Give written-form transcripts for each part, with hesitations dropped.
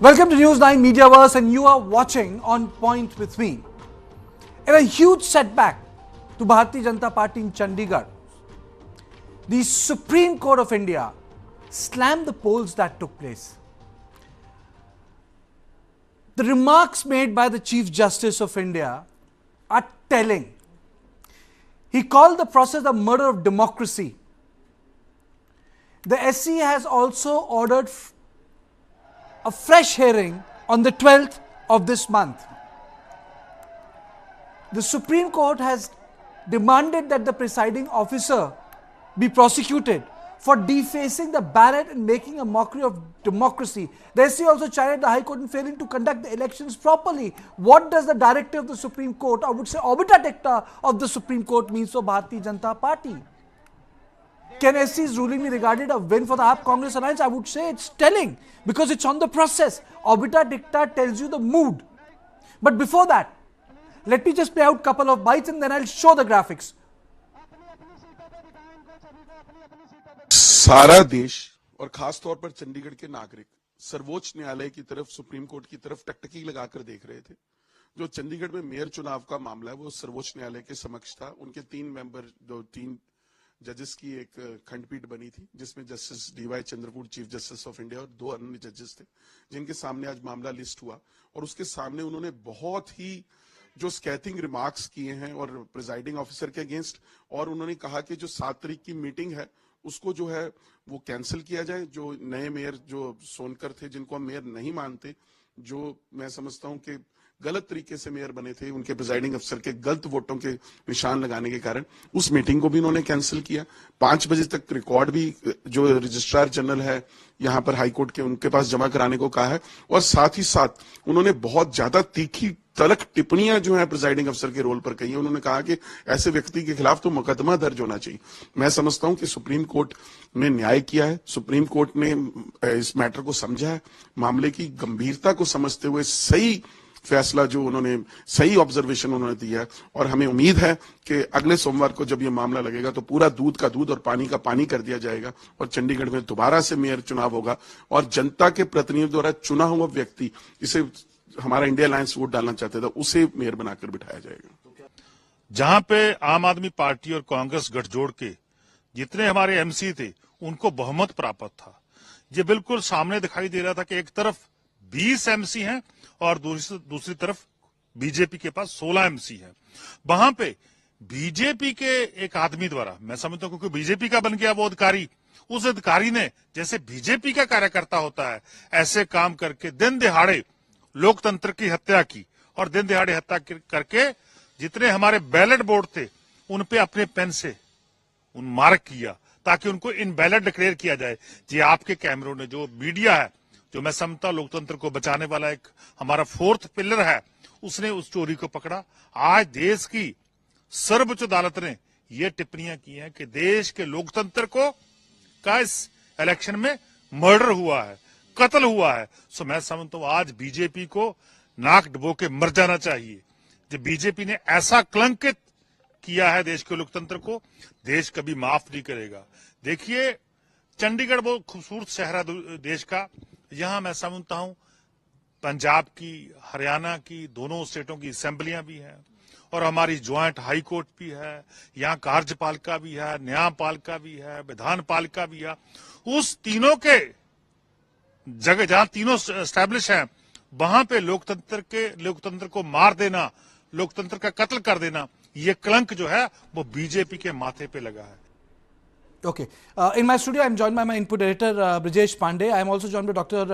Welcome to News 9 Mediaverse, and you are watching On Point with me. In a huge setback to Bharatiya Janata Party in Chandigarh, the Supreme Court of India slammed the polls that took place. The remarks made by the Chief Justice of India are telling. He called the process the murder of democracy. The SC has also ordered a fresh hearing on the 12th of this month. The Supreme Court has demanded that the presiding officer be prosecuted for defacing the ballot and making a mockery of democracy. The SC also challenged the High Court in failing to conduct the elections properly. What does the directive of the Supreme Court, I would say obiter dicta of the Supreme Court, means for Bharatiya Janata Party? Can SC's ruling be regarded a win for the AAP Congress alliance? I would say it's telling, because it's on the process. Obiter dicta tells you the mood. But before that, let me just play out a couple of bites and then I'll show the graphics. सारा देश और खास तौर पर चंडीगढ़ के नागरिक सर्वोच्च न्यायालय की तरफ, सुप्रीम कोर्ट की तरफ टकटकी लगाकर देख रहे थे। जो चंडीगढ़ में मेयर चुनाव का मामला है वो सर्वोच्च न्यायालय के समक्ष था। उनके तीन जजेस की एक खंडपीठ बनी थी, जिसमें justice D Y Chandrachud chief justice of India और 2 अन्य जजेस थे, जिनके सामने आज मामला लिस्ट हुआ। और उसके सामने उन्होंने बहुत ही जो स्कैथिंग रिमार्क्स किए हैं और प्रिजाइडिंग ऑफिसर के अगेंस्ट, और उन्होंने कहा कि जो 7 तारीख की मीटिंग है उसको जो है वो कैंसिल किया जाए। जो नए मेयर जो सोनकर थे, जिनको हम मेयर नहीं मानते, जो मैं समझता हूं कि गलत तरीके से मेयर बने थे, उनके प्रिजाइडिंग अफसर के गलत वोटों के निशान लगाने के कारण उस मीटिंग को भी उन्होंने कैंसिल किया। 5 बजे तक रिकॉर्ड भी जो रजिस्ट्रार जनरल है यहां पर हाई कोर्ट के, उनके पास जमा कराने को कहा है। और साथ ही साथ उन्होंने बहुत ज्यादा तीखी तलख टिप्पणियां जो है प्रिजाइडिंग अफसर के रोल पर कही है। उन्होंने कहा कि ऐसे व्यक्ति के खिलाफ तो मुकदमा दर्ज होना चाहिए। मैं समझता हूं कि सुप्रीम कोर्ट ने न्याय किया है, सुप्रीम कोर्ट ने इस मैटर को समझा है, मामले की गंभीरता को समझते हुए सही फैसला जो उन्होंने, सही ऑब्जर्वेशन उन्होंने दिया है। और हमें उम्मीद है कि अगले सोमवार को जब ये मामला लगेगा तो पूरा दूध का दूध और पानी का पानी कर दिया जाएगा और चंडीगढ़ में दोबारा से मेयर चुनाव होगा और जनता के प्रतिनिधियों द्वारा चुना हुआ व्यक्ति, इसे हमारा इंडिया अलायंस वोट डालना चाहता था, उसे मेयर बनाकर बिठाया जाएगा। जहां पे आम आदमी पार्टी और कांग्रेस गठजोड़ के जितने हमारे एमसी थे उनको बहुमत प्राप्त था, ये बिल्कुल सामने दिखाई दे रहा था कि एक तरफ 20 एमसी हैं और दूसरी तरफ बीजेपी के पास 16 एमसी हैं। वहां पे बीजेपी के एक आदमी द्वारा, मैं समझता हूं क्योंकि बीजेपी का बन गया वो अधिकारी, उस अधिकारी ने जैसे बीजेपी का कार्यकर्ता होता है ऐसे काम करके दिन दिहाड़े लोकतंत्र की हत्या की और दिन दिहाड़े हत्या करके जितने हमारे बैलेट बोर्ड थे उन पे अपने पेन से उन मार्क किया ताकि उनको इनवैलिड डिक्लेयर किया जाए। जी आपके कैमरों ने, जो मीडिया है, जो मैं समझता लोकतंत्र को बचाने वाला एक हमारा 4th पिलर है, उसने उस चोरी को पकड़ा। आज देश की सर्वोच्च अदालत ने ये टिप्पणियां की हैं कि देश के लोकतंत्र को का इस इलेक्शन में मर्डर हुआ है, कत्ल हुआ है। सो मैं समझता हूं आज बीजेपी को नाक डुबो के मर जाना चाहिए। जब बीजेपी ने ऐसा कलंकित किया है देश के लोकतंत्र को, देश कभी माफ नहीं करेगा। देखिए चंडीगढ़ बहुत खूबसूरत शहर है देश का। यहां मैं समझता हूं पंजाब की, हरियाणा की, दोनों स्टेटों की असेंबलियां भी हैं और हमारी ज्वाइंट हाई कोर्ट भी है, यहाँ कार्यपालिका भी है, न्यायपालिका भी है, विधानपालिका भी है। उस तीनों के जगह जहां तीनों एस्टैब्लिश हैं, वहां पे लोकतंत्र को मार देना, लोकतंत्र का कत्ल कर देना, ये कलंक जो है वो बीजेपी के माथे पे लगा है। Okay. In my studio, I am joined by my input editor, Brijesh Pandey. I am also joined by Dr.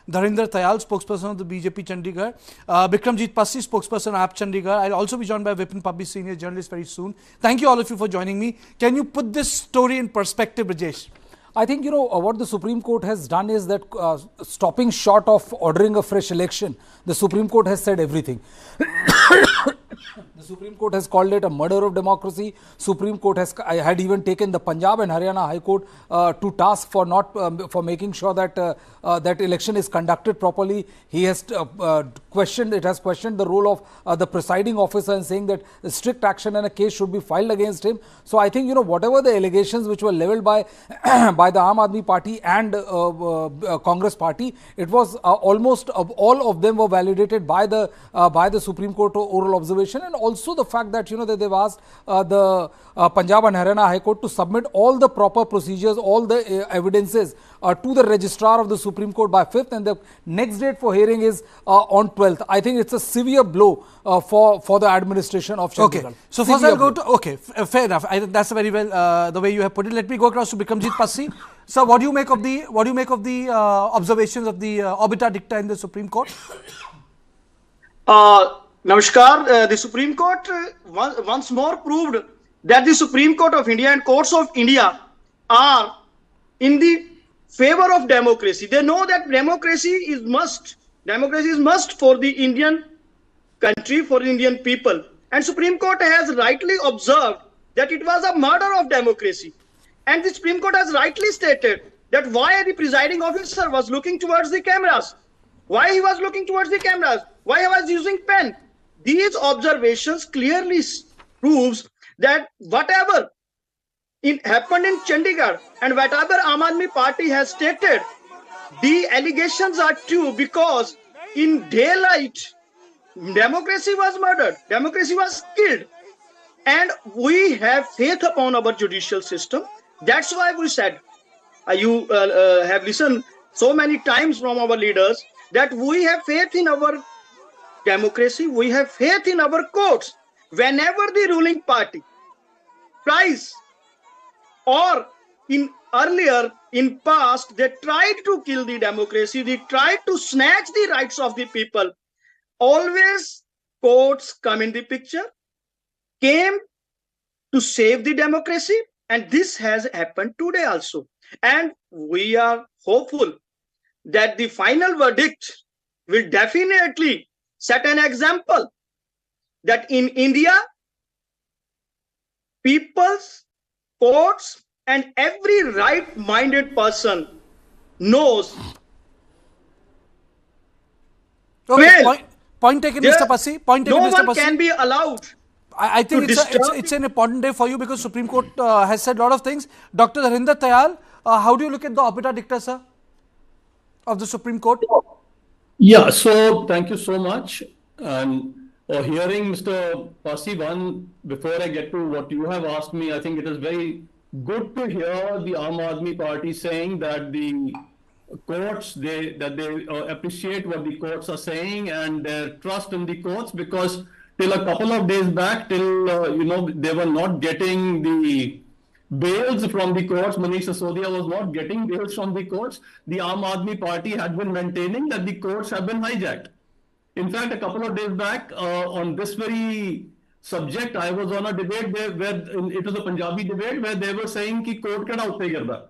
Dharinder Tayal, spokesperson of the BJP Chandigarh. Bikramjit Passi, spokesperson of AAP Chandigarh. I will also be joined by Vipin Pabbi, senior journalist, very soon. Thank you all of you for joining me. Can you put this story in perspective, Brijesh? I think, what the Supreme Court has done is that stopping short of ordering a fresh election, the Supreme Court has said everything. The The Supreme Court has called it a murder of democracy. Supreme Court had even taken the Punjab and Haryana High Court to task for not for making sure that that election is conducted properly. He has questioned the role of the presiding officer and saying that strict action and a case should be filed against him. So I think, whatever the allegations which were leveled by by the Aam Aadmi Party and Congress Party, it was almost all of them were validated by the Supreme Court oral observation, and also the fact that that they've asked the Punjab and Haryana High Court to submit all the proper procedures, all the evidences to the registrar of the Supreme Court by 5th, and the next date for hearing is on 12th. I think it's a severe blow for the administration of Chandigarh. Okay, so first I'll go to fair enough. I think that's very well the way you have put it. Let me go across to Bikramjit Passi. Sir, what do you make of the observations of the obiter dicta in the Supreme Court? Namaskar. The Supreme Court once more proved that the Supreme Court of India and courts of India are in the favor of democracy. They know that democracy is must. Democracy is must for the Indian country, for the Indian people. And Supreme Court has rightly observed that it was a murder of democracy. And the Supreme Court has rightly stated that why the presiding officer was looking towards the cameras. Why he was looking towards the cameras? Why he was using pen? These observations clearly proves that whatever happened in Chandigarh and whatever Aam Aadmi Party has stated, the allegations are true, because in daylight, democracy was murdered, democracy was killed, and we have faith upon our judicial system. That's why we said, you have listened so many times from our leaders, that we have faith in our democracy, we have faith in our courts. Whenever the ruling party tries, or in past, they tried to kill the democracy, they tried to snatch the rights of the people, always courts come in the picture, came to save the democracy, and this has happened today also. And we are hopeful that the final verdict will definitely set an example that in India, people's courts and every right-minded person knows. Okay, point taken, Mr. Passi. Point taken, no Mr. one Passi. can be allowed. I think it's an important day for you, because Supreme Court has said a lot of things. Dr. Harinder Tayal, how do you look at the obiter dicta, sir, of the Supreme Court? Yeah, so thank you so much. And hearing Mr. Passi, before I get to what you have asked me, I think it is very good to hear the Aam Aadmi Party saying that the courts, they appreciate what the courts are saying and their trust in the courts, because till a couple of days back, till they were not getting the bails from the courts. Manish Sisodia was not getting bails from the courts. The Aam Aadmi Party had been maintaining that the courts have been hijacked. In fact, a couple of days back, on this very subject, I was on a debate where it was a Punjabi debate where they were saying कि court केड़ा उत्ते गिरदा,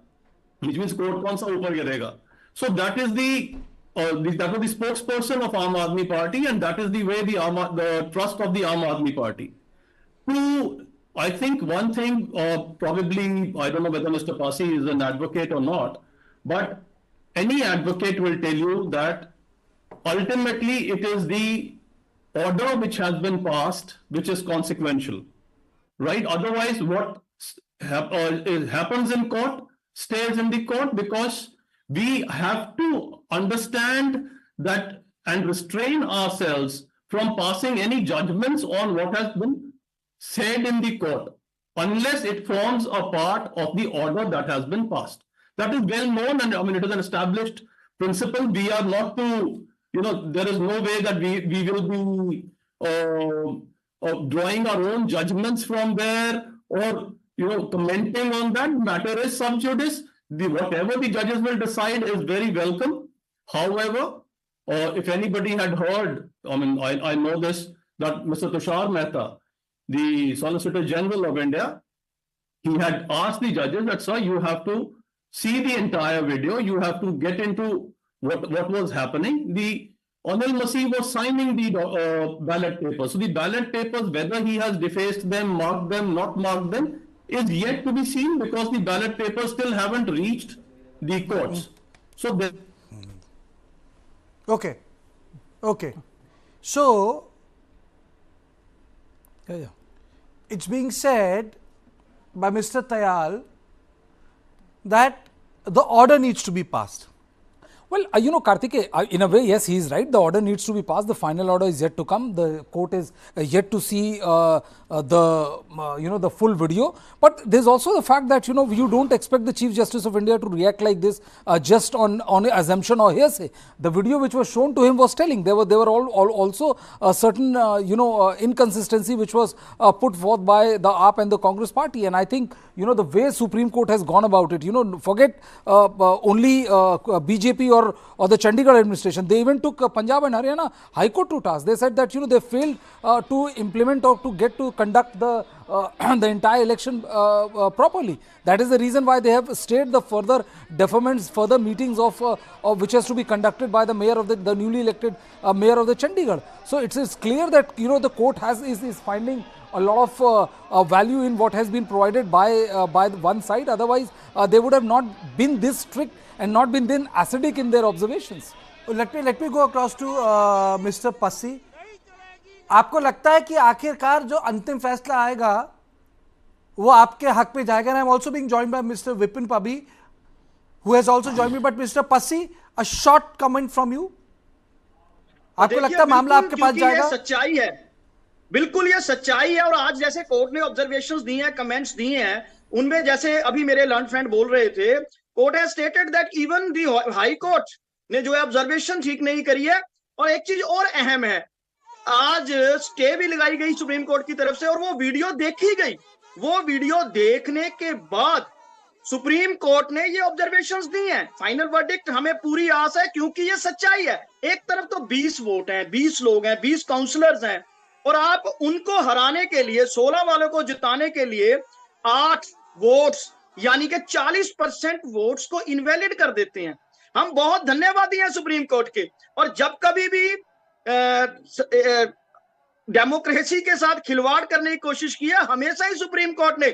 which means court कौन सा ऊपर गिरेगा. So that is that was the spokesperson of Aam Aadmi Party, and that is the way the trust of the Aam Aadmi Party. I think one thing, probably, I don't know whether Mr. Passi is an advocate or not, but any advocate will tell you that ultimately it is the order which has been passed which is consequential, right? Otherwise, what happens in court stays in the court, because we have to understand that and restrain ourselves from passing any judgments on what has been said in the court, unless it forms a part of the order that has been passed. That is well known, and I mean, it is an established principle. We are not to, there is no way that we will be drawing our own judgments from there, or commenting on that. Matter is sub judice. Whatever the judges will decide is very welcome. However, if anybody had heard, I mean, I know this, that Mr. Tushar Mehta, the Solicitor General of India, he had asked the judges that, sir, you have to see the entire video, you have to get into what was happening. The Anil Masih was signing the ballot papers. So the ballot papers, whether he has defaced them, marked them, not marked them, is yet to be seen because the ballot papers still haven't reached the courts. So there. Okay. Okay. So, Yeah. it's being said by Mr. Tayal that the order needs to be passed. Well, Karthike, in a way, yes, he is right. The order needs to be passed. The final order is yet to come. The court is yet to see the full video. But there's also the fact that, you don't expect the Chief Justice of India to react like this just on assumption or hearsay. The video which was shown to him was telling. There were also a certain, inconsistency which was put forth by the AAP and the Congress party. And I think, the way Supreme Court has gone about it, forget only BJP or the Chandigarh administration. They even took Punjab and Haryana High Court to task. They said that they failed to implement or to get to conduct the the entire election properly. That is the reason why they have stayed the further deferments, further meetings of which has to be conducted by the mayor of the newly elected mayor of the Chandigarh. So it's clear that the court is finding a lot of value in what has been provided by one side. Otherwise, they would have not been this strict and not been then acidic in their observations. Let me go across to Mr. Passi. आपको लगता है कि आखिरकार जो अंतिम फैसला आएगा वो आपके हक में जाएगा? I'm also being joined by Mr. Vipin Pabi, who has also joined me. But Mr. Passi, a short comment from you. आपको लगता है मामला आपके पास जाएगा? सच्चाई है, बिल्कुल ये सच्चाई है। और आज जैसे कोर्ट ने ऑब्जर्वेशंस दिए हैं, कमेंट्स दिए हैं, उनमें जैसे अभी मेरे लर्न फ्रेंड बोल रहे थे, court has stated that even the high court ने जो है ऑब्जर्वेशन ठीक नहीं करी है। और एक चीज और अहम है, आज स्टे भी लगाई गई सुप्रीम कोर्ट की तरफ से और वो वीडियो देखी गई। वो वीडियो देखने के बाद सुप्रीम कोर्ट ने ये ऑब्जर्वेशंस दी हैं। फाइनल वर्डिक्ट हमें पूरी आस है, क्योंकि ये सच्चाई है। एक तरफ तो 20 वोट हैं, 20 लोग हैं, 20 काउंसलर्स हैं, और आप उनको हराने के लिए, 16 वालों को जिताने के लिए 8 वोट्स यानी कि 40% वोट्स को इनवैलिड कर देते हैं। हम बहुत धन्यवादी हैं सुप्रीम कोर्ट के। और जब कभी भी डेमोक्रेसी के साथ खिलवाड़ करने की कोशिश की है, हमेशा ही सुप्रीम कोर्ट ने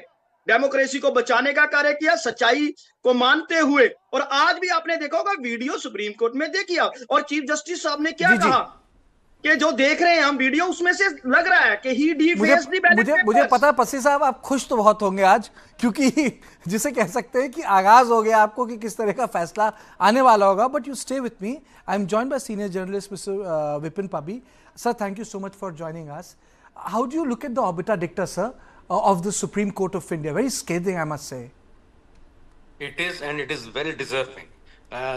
डेमोक्रेसी को बचाने का कार्य किया, सच्चाई को मानते हुए। और आज भी आपने देखा होगा वीडियो सुप्रीम कोर्ट में देखिए, और चीफ जस्टिस साहब ने क्या कहा कि जो देख रहे हैं हम वीडियो, उसमें से लग रहा है कि ही डिफेस्ड द बैलेट पेपर्स। मुझे पता है पस्सी साहब आप खुश तो बहुत होंगे आज, क्योंकि जिसे कह सकते हैं कि आगाज हो गया आपको कि किस तरह का फैसला आने वाला होगा। But you stay with me, I am joined by senior journalist mister Vipin Pabi. Sir, thank you so much for joining us. How do you look at the obiter dicta, sir, of the Supreme Court of India? Very scathing, I must say. It is, and it is very deserving.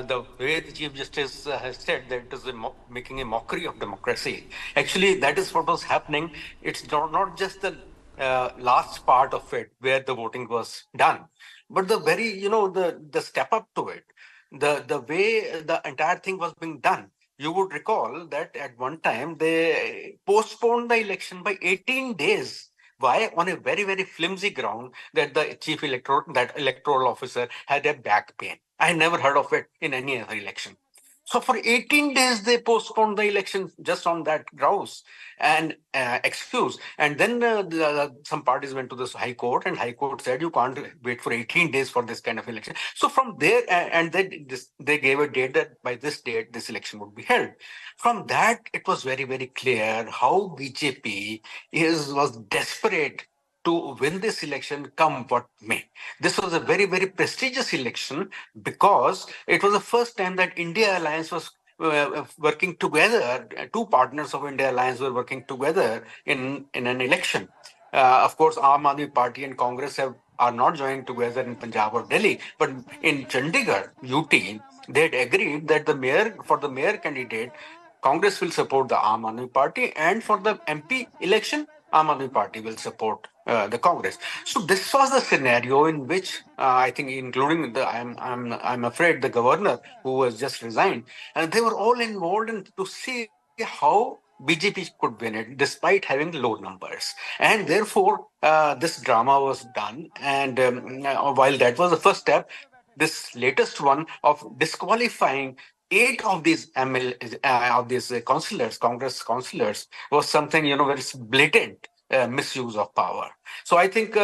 The way the Chief Justice has said that it is making a mockery of democracy. Actually, that is what was happening. It's not just the last part of it where the voting was done, but the very, the step up to it, the way the entire thing was being done. You would recall that at one time they postponed the election by 18 days. Why? On a very, very flimsy ground that the that electoral officer had a back pain. I never heard of it in any other election. So for 18 days, they postponed the election just on that grounds and excuse. And then some parties went to the High Court, and High Court said, you can't wait for 18 days for this kind of election. So from there, and they gave a date that by this date, this election would be held. From that, it was very, very clear how BJP was desperate to win this election, come what may. This was a very, very prestigious election because it was the first time that India Alliance was working together. Two partners of India Alliance were working together in an election. Of course, Aam Aadmi Party and Congress are not joining together in Punjab or Delhi, but in Chandigarh, UT, they had agreed that for the mayor candidate, Congress will support the Aam Aadmi Party, and for the MP election, Aam Aadmi Party will support the Congress. So this was the scenario in which I think, including I'm afraid the governor who was just resigned, and they were all involved in to see how BJP could win it despite having low numbers. And therefore, this drama was done. And while that was the first step, this latest one of disqualifying 8 of these councillors, Congress councillors, was something, very blatant misuse of power. So I think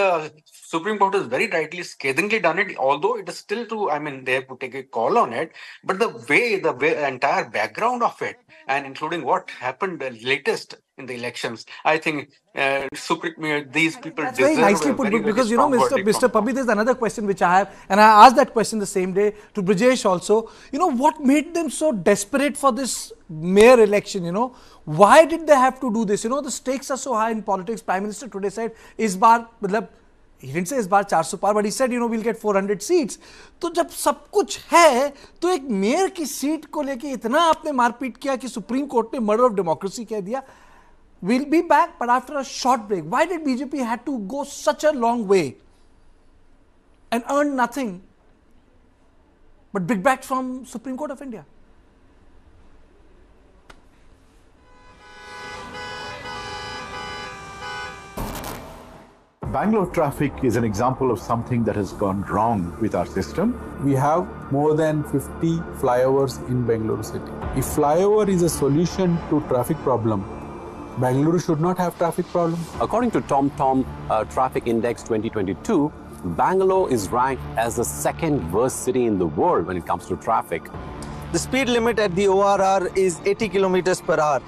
Supreme Court has very rightly, scathingly done it, although it is still to, they have to take a call on it. But the entire background of it, and including what happened latest in the elections, I think these people That's deserve very nicely a put, very, very because strong verdict Mr. from Pabi, there's another question which I have, and I asked that question the same day to Brijesh also. What made them so desperate for this mayor election? Why did they have to do this? The stakes are so high in politics. Prime Minister today said, "Is baar," he didn't say इस बार 400 पार, but he said, we'll get 400 seats. तो जब सब कुछ है, तो एक mayor की seat को लेके इतना आपने मारपीट किया कि सुप्रीम कोर्ट ने मर्डर ऑफ डेमोक्रेसी कह दिया. We'll be back, but after a short break. Why did BJP had to go such a long way and earn nothing but big backs from Supreme Court of India? Bangalore traffic is an example of something that has gone wrong with our system. We have more than 50 flyovers in Bangalore city. If flyover is a solution to traffic problem, Bangalore should not have traffic problem. According to TomTom Traffic Index 2022, Bangalore is ranked as the second worst city in the world when it comes to traffic. The speed limit at the ORR is 80 kilometers per hour,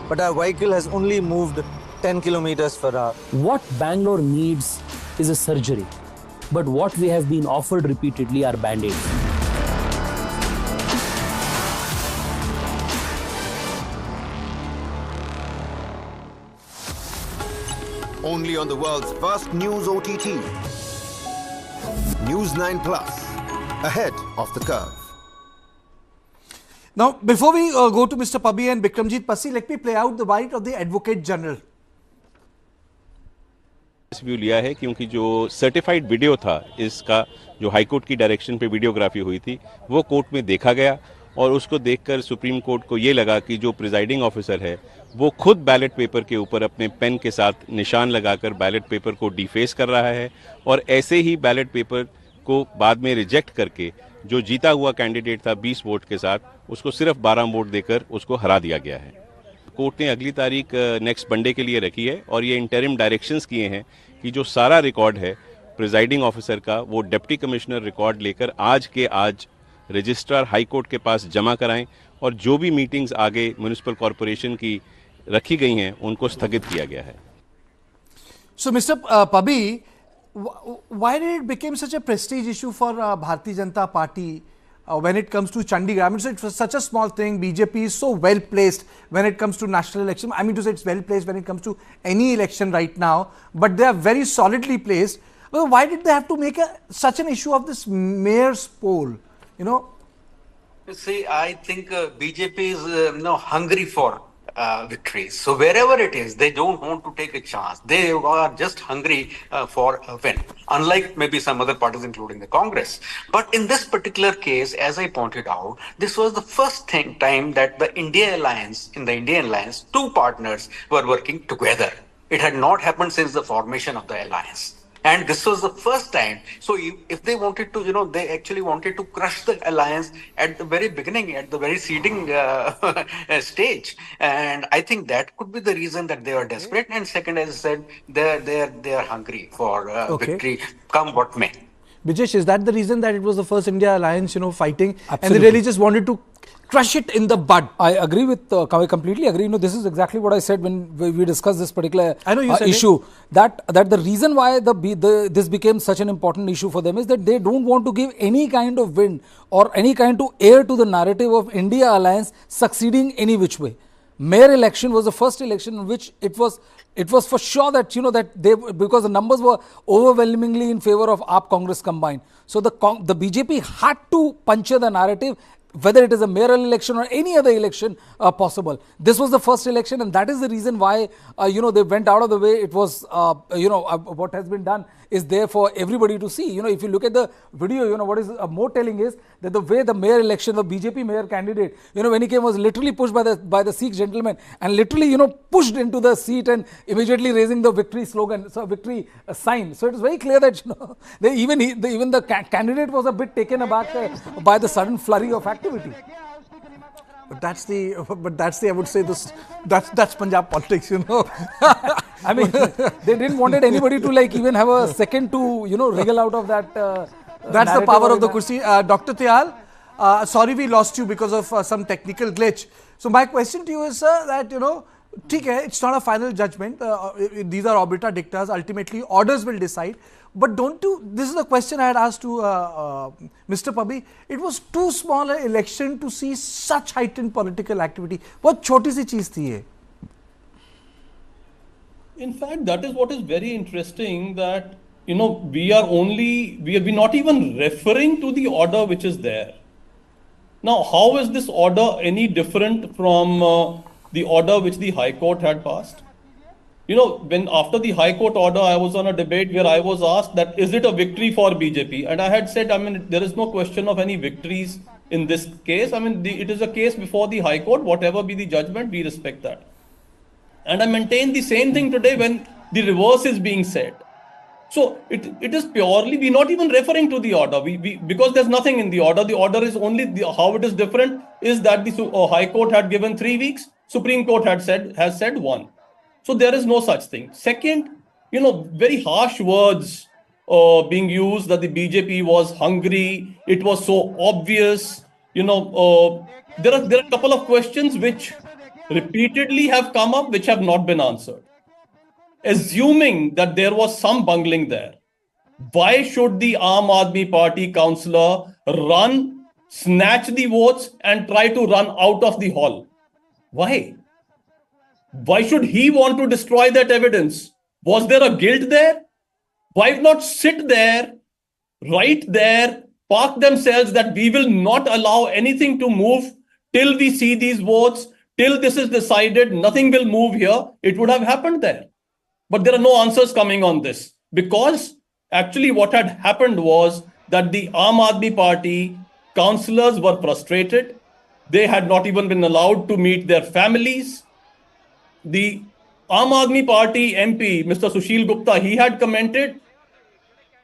but our vehicle has only moved 10 kilometers per hour. What Bangalore needs is a surgery, but what we have been offered repeatedly are band-aids. Only on the world's first news OTT. News 9 Plus, ahead of the curve. Now, before we go to Mr. Pabi and Bikramjit Passi, let me play out the bite of the Advocate General. View लिया है क्योंकि जो certified video था, इसका जो high court की direction पे videography हुई थी, वो कोर्ट में देखा गया और उसको देखकर सुप्रीम कोर्ट को ये लगा कि जो प्रिजाइडिंग ऑफिसर है वो खुद बैलेट पेपर के ऊपर अपने पेन के साथ निशान लगाकर बैलेट पेपर को डिफेस कर रहा है और ऐसे ही बैलेट पेपर को बाद में रिजेक्ट करके जो जीता हुआ कैंडिडेट था 20 वोट के साथ, उसको सिर्फ 12 वोट देकर उसको हरा दिया गया है. कोर्ट ने अगली तारीख नेक्स्ट मंडे के लिए रखी है और ये इंटरिम डायरेक्शंस किए हैं कि जो सारा रिकॉर्ड है प्रिजाइडिंग ऑफिसर का, वो डिप्टी कमिश्नर रिकॉर्ड लेकर आज के आज रजिस्ट्रार हाई कोर्ट के पास जमा कराएं और जो भी मीटिंग्स आगे म्युनिसिपल कॉरपोरेशन की रखी गई हैं उनको स्थगित किया गया है. So, Mr. Pabi, why did it become such a prestige issue for Bharatiya Janata Party when it comes to Chandigarh? I mean, so it's such a small thing. BJP is so well placed when it comes to national election. I mean to say it's well placed when it comes to any election right now, but they are very solidly placed. Well, why did they have to make such an issue of this mayor's poll? See, I think BJP is hungry for victories. So wherever it is, they don't want to take a chance. They are just hungry for a win, unlike maybe some other parties, including the Congress. But in this particular case, as I pointed out, this was the first time that in the Indian Alliance, two partners were working together. It had not happened since the formation of the alliance. And this was the first time. So if they wanted to, they actually wanted to crush the alliance at the very beginning, at the very seeding stage. And I think that could be the reason that they are desperate. And second, as I said, they are hungry for victory, come what may. Brijesh, is that the reason that it was the first India alliance, fighting? Absolutely. And they really just wanted to crush it in the bud? I agree with, I completely agree. This is exactly what I said when we discussed this particular issue. That the reason why this became such an important issue for them is that they don't want to give any kind of wind or any kind of air to the narrative of India alliance succeeding any which way. Mayor election was the first election in which it was for sure that because the numbers were overwhelmingly in favor of AAP Congress combined. So the BJP had to puncture the narrative, whether it is a mayoral election or any other election possible. This was the first election, and that is the reason why they went out of the way. It was what has been done is there for everybody to see. If you look at the video, what is more telling is that the way the mayor election, the BJP mayor candidate, when he came, was literally pushed by the Sikh gentleman and literally pushed into the seat and immediately raising the victory slogan, victory sign. So it is very clear that even the candidate was a bit taken aback by the sudden flurry of activity. But that's the I would say that's Punjab politics, you know. I mean, they didn't wanted anybody to like even have a second to, you know, wriggle out of that. That's the power of the kursi. Dr. Tyal, sorry we lost you because of some technical glitch. So my question to you is, sir, that, you know, it's not a final judgment. These are obiter dictas. Ultimately, orders will decide. But don't you, this is the question I had asked to Mr. Pabbi. It was too small an election to see such heightened political activity. What choti si cheez thi ye? In fact, that is what is very interesting, that, you know, we are not even referring to the order which is there. Now, how is this order any different from the order which the High Court had passed? You know, when after the High Court order, I was on a debate where I was asked that, is it a victory for BJP? And I had said, I mean, there is no question of any victories in this case. I mean, it is a case before the High Court. Whatever be the judgment, we respect that. And I maintain the same thing today when the reverse is being said. So it is purely, we're not even referring to the order. Because there's nothing in the order. The order is only, how it is different is that the High Court had given 3 weeks. Supreme Court has said 1. So there is no such thing. Second, you know, very harsh words being used, that the BJP was hungry. It was so obvious. You know, there are a couple of questions which repeatedly have come up, which have not been answered. Assuming that there was some bungling there, why should the Aam Aadmi Party councillor snatch the votes and try to run out of the hall? Why? Why should he want to destroy that evidence? Was there a guilt there? Why not sit there, right there, park themselves that we will not allow anything to move till we see these votes, till this is decided, nothing will move here. It would have happened there. But there are no answers coming on this, because actually what had happened was that the Aam Aadmi Party councillors were frustrated. They had not even been allowed to meet their families. The Aam Aadmi Party MP, Mr. Sushil Gupta, he had commented,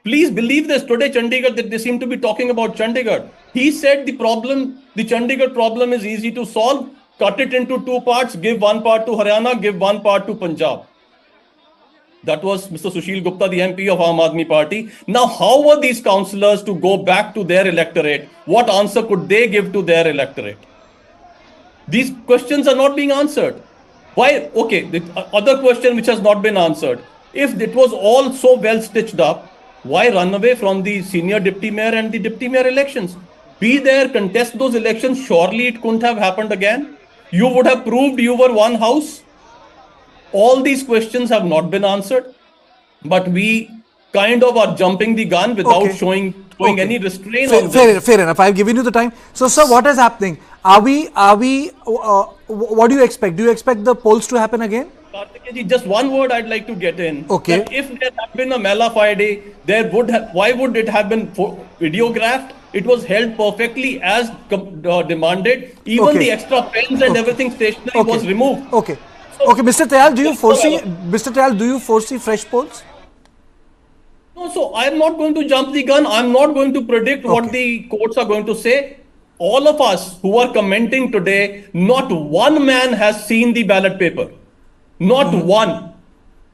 please believe this, today Chandigarh, that they seem to be talking about Chandigarh. He said the Chandigarh problem is easy to solve, cut it into 2 parts, give 1 part to Haryana, give 1 part to Punjab. That was Mr. Sushil Gupta, the MP of Aam Aadmi Party. Now, how were these councillors to go back to their electorate? What answer could they give to their electorate? These questions are not being answered. Why? Okay, the other question which has not been answered. If it was all so well stitched up, why run away from the senior deputy mayor and the deputy mayor elections? Be there, contest those elections. Surely it couldn't have happened again. You would have proved you were one house. All these questions have not been answered, but we kind of are jumping the gun without showing any restraint. Fair enough. I've given you the time. So, sir, what is happening? What do you expect? Do you expect the polls to happen again? Just one word I'd like to get in. Okay. That if there had been a Mela Friday, why would it have been videographed? It was held perfectly as demanded. Even the extra pens and everything stationary was removed. Okay. Okay, Mr. Tyal, do you foresee fresh polls? No, so I'm not going to jump the gun. I'm not going to predict what the courts are going to say. All of us who are commenting today, not one man has seen the ballot paper. Not one.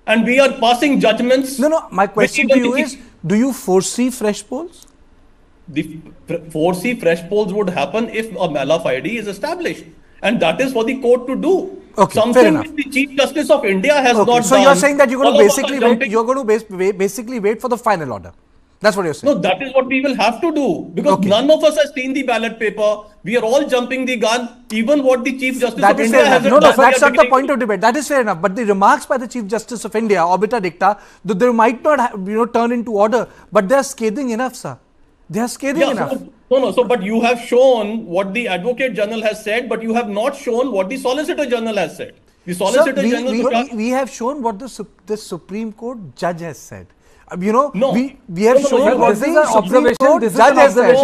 And we are passing judgments. No, my question to you is, do you foresee fresh polls? The foresee fresh polls would happen if a Mela Friday is established. And that is for the court to do. Okay, something which the Chief Justice of India has not done. So you're saying that you're going to basically wait for the final order. That's what you're saying. No, that is what we will have to do, because none of us has seen the ballot paper. We are all jumping the gun. Even what the Chief Justice of India has done. No, that's not the point of debate. That is fair enough. But the remarks by the Chief Justice of India, obiter dicta, they might not turn into order, but they are scathing enough, sir. They are scathing enough. But you have shown what the Advocate General has said, but you have not shown what the Solicitor General has said. The Solicitor General... We have shown what the Supreme Court judge has said. We have shown what the Supreme Court judge has said.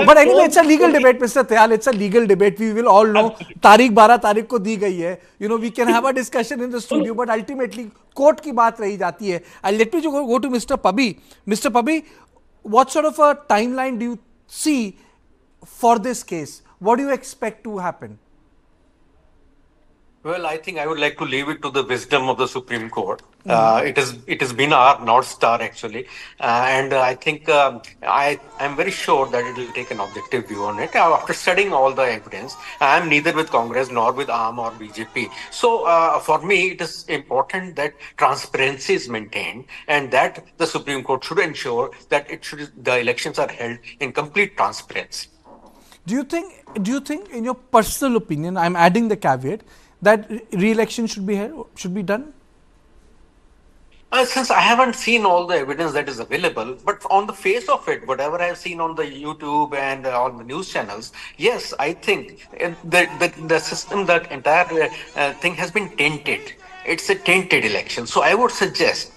But anyway, it's a legal debate, Mr. Tyal. It's a legal debate. We will all know. Tarikh 12 तारीख को दी गई है. We can have a discussion in the studio, but ultimately, court की बात रही जाती है. And let me go to Mr. Pabbi. Mr. Pabbi, what sort of a timeline do you see for this case? What do you expect to happen? Well, I think I would like to leave it to the wisdom of the Supreme Court. It has been our North Star actually, and I think I am very sure that it will take an objective view on it. After studying all the evidence, I am neither with Congress nor with AAM or BJP. So for me, it is important that transparency is maintained, and that the Supreme Court should ensure that the elections are held in complete transparency. Do you think, in your personal opinion, I'm adding the caveat, that re-election should be done? Since I haven't seen all the evidence that is available, but on the face of it, whatever I have seen on the YouTube and on the news channels, yes, I think the system, that entire thing has been tainted. It's a tainted election. So I would suggest,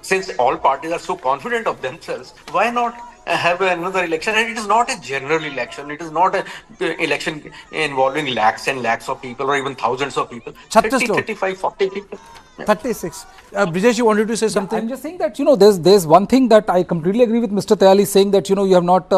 since all parties are so confident of themselves, why not have another election? And it is not a general election. It is not an election involving lakhs and lakhs of people or even thousands of people. 30, 35, 40 people. Yeah. 36. Brijesh, you wanted to say something? I'm just saying that, there's one thing that I completely agree with Mr. Tayali saying that, you have not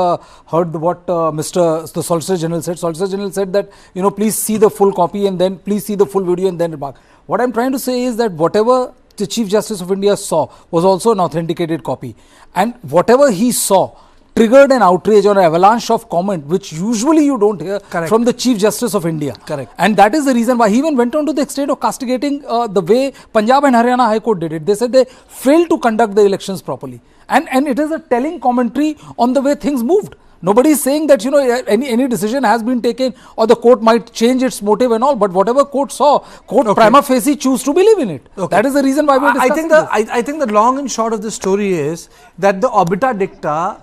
heard what the Solicitor General said. Solicitor General said that, please see the full copy and then please see the full video and then remark. What I'm trying to say is that whatever the Chief Justice of India saw was also an authenticated copy, and whatever he saw triggered an outrage or an avalanche of comment which usually you don't hear from the Chief Justice of India. Correct. And that is the reason why he even went on to the extent of castigating the way Punjab and Haryana High Court did it. They said they failed to conduct the elections properly, and it is a telling commentary on the way things moved. Nobody is saying that any decision has been taken or the court might change its motive and all, but whatever court saw, prima facie choose to believe in it. That is the reason why we are discussing this. I think the long and short of the story is that the obiter dicta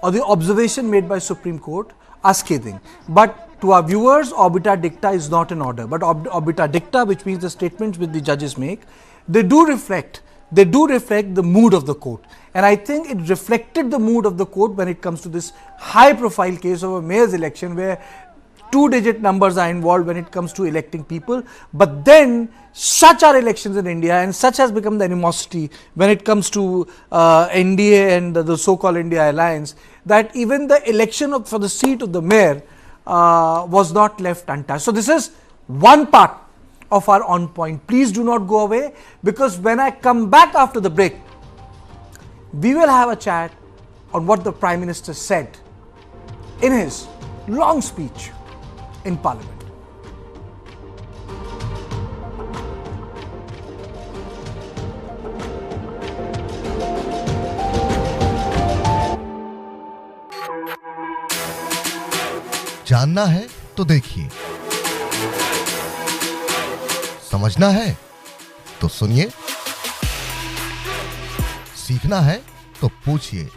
or the observation made by Supreme Court are scathing. But to our viewers, obiter dicta is not an order, but obiter dicta, which means the statements which the judges make, they do reflect the mood of the court. And I think it reflected the mood of the court when it comes to this high profile case of a mayor's election where 2-digit numbers are involved when it comes to electing people. But then such are elections in India, and such has become the animosity when it comes to NDA and the so-called India alliance, that even the election for the seat of the mayor was not left untouched. So this is one part of our On Point. Please do not go away, because when I come back after the break, we will have a chat on what the Prime Minister said in his long speech in Parliament. जानना है तो देखिए, समझना है तो सुनिए, सीखना है तो पूछिए,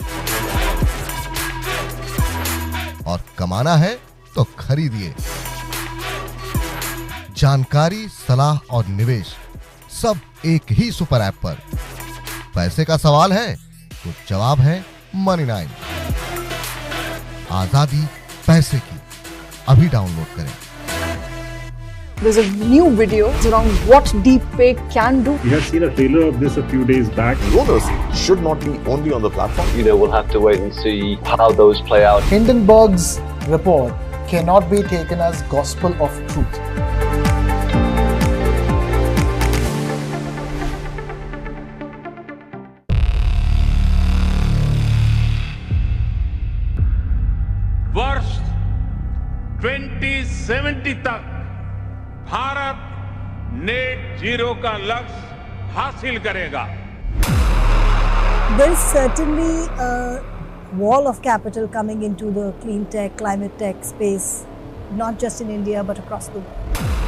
और कमाना है तो खरीदिए। जानकारी, सलाह और निवेश सब एक ही सुपर ऐप पर। पैसे का सवाल है तो जवाब है मनी9। आजादी पैसे की, अभी डाउनलोड करें। There's a new video around what deepfake can do. We have seen a trailer of this a few days back. Donors should not be only on the platform. We'll have to wait and see how those play out. Hindenburg's report cannot be taken as gospel of truth. वर्ष 2070 तक Bharat net zero का लक्ष्य हासिल करेगा। There is certainly a wall of capital coming into the clean tech, climate tech space, not just in India but across the world.